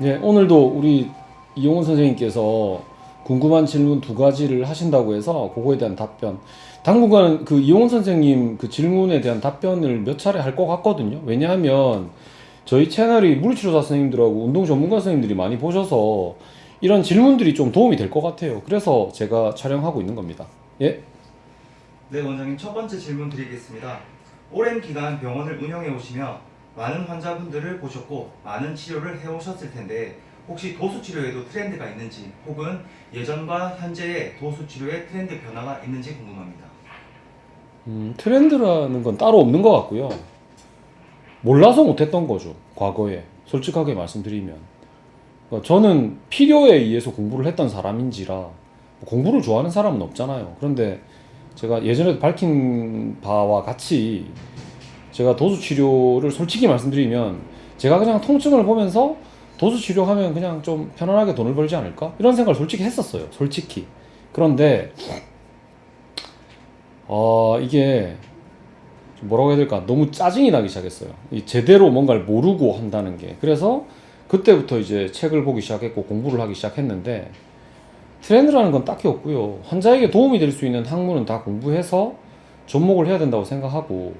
네, 오늘도 우리 이용훈 선생님께서 궁금한 질문 두 가지를 하신다고 해서 그거에 대한 답변. 당분간 그 이용훈 선생님 그 질문에 대한 답변을 몇 차례 할 것 같거든요. 왜냐하면 저희 채널이 물리치료사 선생님들하고 운동 전문가 선생님들이 많이 보셔서 이런 질문들이 좀 도움이 될 것 같아요. 그래서 제가 촬영하고 있는 겁니다. 예? 네, 원장님 첫 번째 질문 드리겠습니다. 오랜 기간 병원을 운영해 오시며 많은 환자분들을 보셨고 많은 치료를 해오셨을 텐데 혹시 도수 치료에도 트렌드가 있는지 혹은 예전과 현재의 도수 치료의 트렌드 변화가 있는지 궁금합니다. 트렌드라는 건 따로 없는 것 같고요. 몰라서 못했던 거죠. 과거에. 솔직하게 말씀드리면. 그러니까 저는 필요에 의해서 공부를 했던 사람인지라 공부를 좋아하는 사람은 없잖아요. 그런데 제가 예전에도 밝힌 바와 같이 제가 도수 치료를 솔직히 말씀드리면 제가 그냥 통증을 보면서 도수 치료하면 그냥 좀 편안하게 돈을 벌지 않을까? 이런 생각을 솔직히 했었어요. 솔직히. 그런데 이게 뭐라고 해야 될까? 너무 짜증이 나기 시작했어요. 이 제대로 뭔가를 모르고 한다는 게. 그래서 그때부터 이제 책을 보기 시작했고 공부를 하기 시작했는데 트렌드라는 건 딱히 없고요. 환자에게 도움이 될 수 있는 학문은 다 공부해서 접목을 해야 된다고 생각하고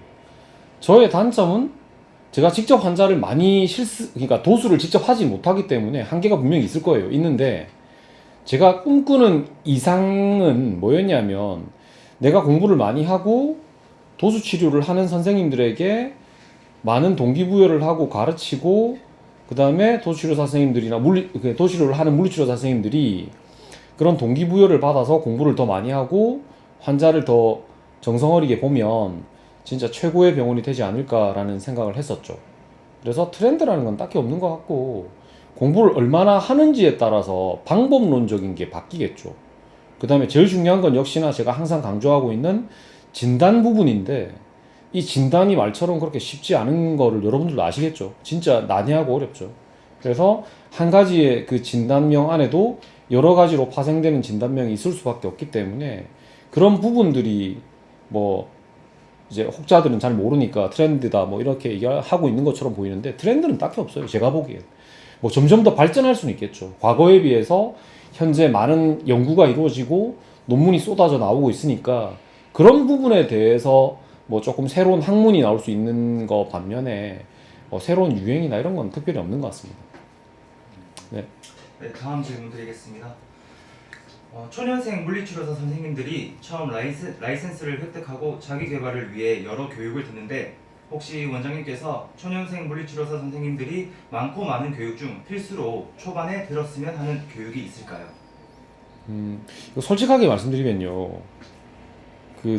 저의 단점은 제가 직접 환자를 많이 그러니까 도수를 직접 하지 못하기 때문에 한계가 분명히 있을 거예요. 있는데 제가 꿈꾸는 이상은 뭐였냐면 내가 공부를 많이 하고 도수 치료를 하는 선생님들에게 많은 동기부여를 하고 가르치고 그 다음에 도수치료사 선생님들이나 도수치료를 하는 물리치료사 선생님들이 그런 동기부여를 받아서 공부를 더 많이 하고 환자를 더 정성어리게 보면 진짜 최고의 병원이 되지 않을까라는 생각을 했었죠. 그래서 트렌드라는 건 딱히 없는 것 같고 공부를 얼마나 하는지에 따라서 방법론적인 게 바뀌겠죠. 그 다음에 제일 중요한 건 역시나 제가 항상 강조하고 있는 진단 부분인데 이 진단이 말처럼 그렇게 쉽지 않은 거를 여러분들도 아시겠죠. 진짜 난해하고 어렵죠. 그래서 한 가지의 그 진단명 안에도 여러 가지로 파생되는 진단명이 있을 수밖에 없기 때문에 그런 부분들이 뭐 이제 혹자들은 잘 모르니까 트렌드다 뭐 이렇게 얘기하고 있는 것처럼 보이는데 트렌드는 딱히 없어요. 제가 보기엔. 뭐 점점 더 발전할 수는 있겠죠. 과거에 비해서 현재 많은 연구가 이루어지고 논문이 쏟아져 나오고 있으니까 그런 부분에 대해서 뭐 조금 새로운 학문이 나올 수 있는 거 반면에 뭐 새로운 유행이나 이런 건 특별히 없는 것 같습니다. 네. 네, 다음 질문 드리겠습니다. 초년생 물리치료사 선생님들이 처음 라이센스를 획득하고 자기 개발을 위해 여러 교육을 듣는데 혹시 원장님께서 초년생 물리치료사 선생님들이 많고 많은 교육 중 필수로 초반에 들었으면 하는 교육이 있을까요? 이거 솔직하게 말씀드리면요.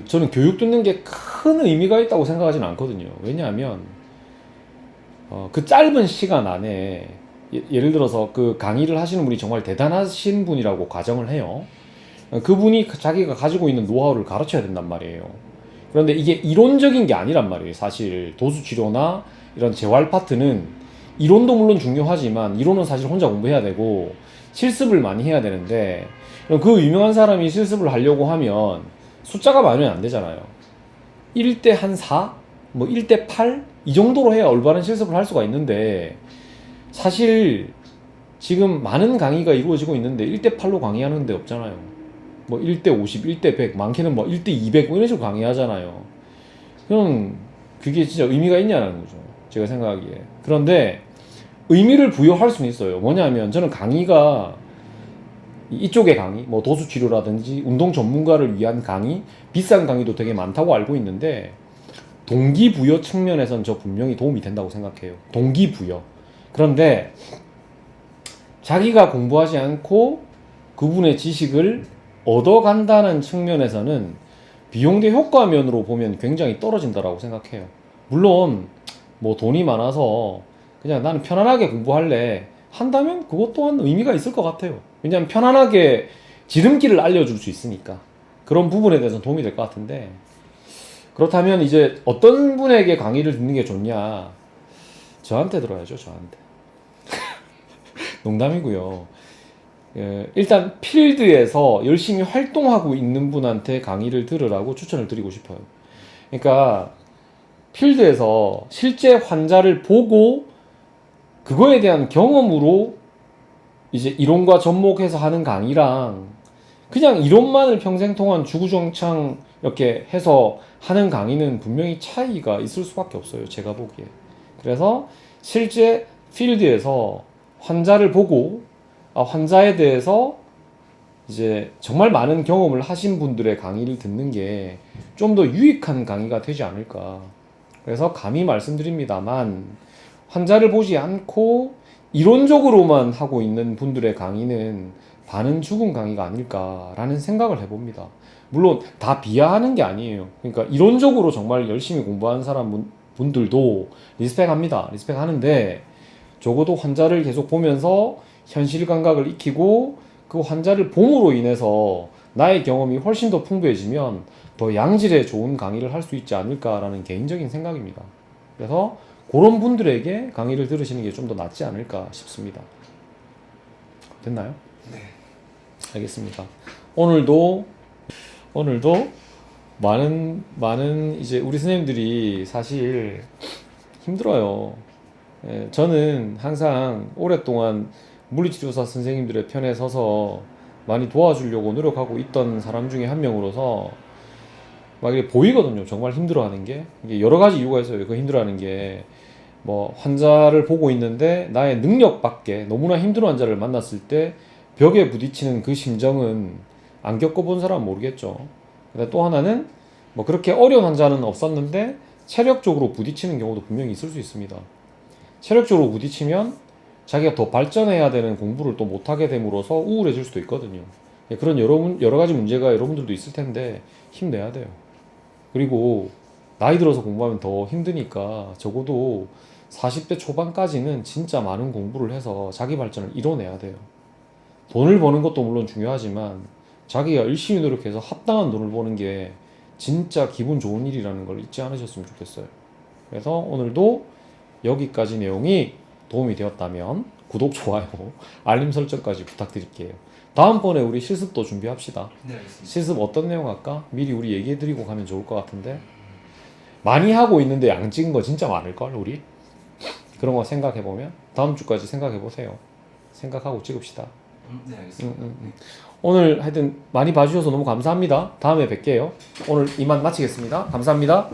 저는 교육 듣는 게 큰 의미가 있다고 생각하지는 않거든요. 왜냐하면 그 짧은 시간 안에 예를 들어서 그 강의를 하시는 분이 정말 대단하신 분이라고 가정을 해요. 그분이 자기가 가지고 있는 노하우를 가르쳐야 된단 말이에요. 그런데 이게 이론적인 게 아니란 말이에요. 사실 도수치료나 이런 재활 파트는 이론도 물론 중요하지만 이론은 사실 혼자 공부해야 되고 실습을 많이 해야 되는데 그 유명한 사람이 실습을 하려고 하면 숫자가 많으면 안 되잖아요. 1대 한 4? 뭐 1대 8? 이 정도로 해야 올바른 실습을 할 수가 있는데 사실 지금 많은 강의가 이루어지고 있는데 1대 8로 강의하는 데 없잖아요. 뭐 1대 50, 1대 100, 많게는 뭐 1대 200 뭐 이런 식으로 강의하잖아요. 그럼 그게 진짜 의미가 있냐는 거죠. 제가 생각하기에. 그런데 의미를 부여할 수는 있어요. 뭐냐면 저는 강의가 이쪽의 강의, 뭐 도수치료라든지 운동 전문가를 위한 강의, 비싼 강의도 되게 많다고 알고 있는데 동기부여 측면에선 저 분명히 도움이 된다고 생각해요. 동기부여. 그런데 자기가 공부하지 않고 그분의 지식을 얻어간다는 측면에서는 비용 대 효과 면으로 보면 굉장히 떨어진다라고 생각해요. 물론 뭐 돈이 많아서 그냥 나는 편안하게 공부할래 한다면 그것 또한 의미가 있을 것 같아요. 왜냐하면 편안하게 지름길을 알려줄 수 있으니까 그런 부분에 대해서는 도움이 될 것 같은데 그렇다면 이제 어떤 분에게 강의를 듣는 게 좋냐? 저한테 들어야죠, 저한테. 농담이고요. 일단 필드에서 열심히 활동하고 있는 분한테 강의를 들으라고 추천을 드리고 싶어요. 그러니까 필드에서 실제 환자를 보고 그거에 대한 경험으로 이제 이론과 접목해서 하는 강의랑 그냥 이론만을 평생 동안 주구장창 이렇게 해서 하는 강의는 분명히 차이가 있을 수밖에 없어요. 제가 보기에. 그래서 실제 필드에서 환자를 보고 환자에 대해서 이제 정말 많은 경험을 하신 분들의 강의를 듣는 게 좀 더 유익한 강의가 되지 않을까. 그래서 감히 말씀드립니다만 환자를 보지 않고 이론적으로만 하고 있는 분들의 강의는 반은 죽은 강의가 아닐까라는 생각을 해봅니다. 물론 다 비하하는 게 아니에요. 그러니까 이론적으로 정말 열심히 공부하는 분들도 리스펙합니다. 리스펙하는데 적어도 환자를 계속 보면서 현실 감각을 익히고 그 환자를 봄으로 인해서 나의 경험이 훨씬 더 풍부해지면 더 양질의 좋은 강의를 할 수 있지 않을까라는 개인적인 생각입니다. 그래서 그런 분들에게 강의를 들으시는 게 좀 더 낫지 않을까 싶습니다. 됐나요? 네. 알겠습니다. 오늘도 많은 이제 우리 선생님들이 사실 힘들어요. 예, 저는 항상 오랫동안 물리치료사 선생님들의 편에 서서 많이 도와주려고 노력하고 있던 사람 중에 한 명으로서 막 이게 보이거든요. 정말 힘들어하는 게. 이게 여러 가지 이유가 있어요. 그 힘들어하는 게 뭐 환자를 보고 있는데 나의 능력 밖에 너무나 힘든 환자를 만났을 때 벽에 부딪히는 그 심정은 안 겪어본 사람은 모르겠죠. 근데 또 하나는 뭐 그렇게 어려운 환자는 없었는데 체력적으로 부딪히는 경우도 분명히 있을 수 있습니다. 체력적으로 부딪히면 자기가 더 발전해야 되는 공부를 또 못하게 됨으로써 우울해질 수도 있거든요. 그런 여러 가지 문제가 여러분들도 있을 텐데 힘내야 돼요. 그리고 나이 들어서 공부하면 더 힘드니까 적어도 40대 초반까지는 진짜 많은 공부를 해서 자기 발전을 이뤄내야 돼요. 돈을 버는 것도 물론 중요하지만 자기가 열심히 노력해서 합당한 돈을 버는 게 진짜 기분 좋은 일이라는 걸 잊지 않으셨으면 좋겠어요. 그래서 오늘도 여기까지 내용이 도움이 되었다면 구독, 좋아요, 알림 설정까지 부탁드릴게요. 다음번에 우리 실습도 준비합시다. 네, 알겠습니다. 실습 어떤 내용 할까? 미리 우리 얘기해드리고 가면 좋을 것 같은데 많이 하고 있는데 양 찍은 거 진짜 많을걸 우리? 그런 거 생각해보면 다음 주까지 생각해보세요. 생각하고 찍읍시다. 네, 알겠습니다. 오늘 하여튼 많이 봐주셔서 너무 감사합니다. 다음에 뵐게요. 오늘 이만 마치겠습니다. 감사합니다.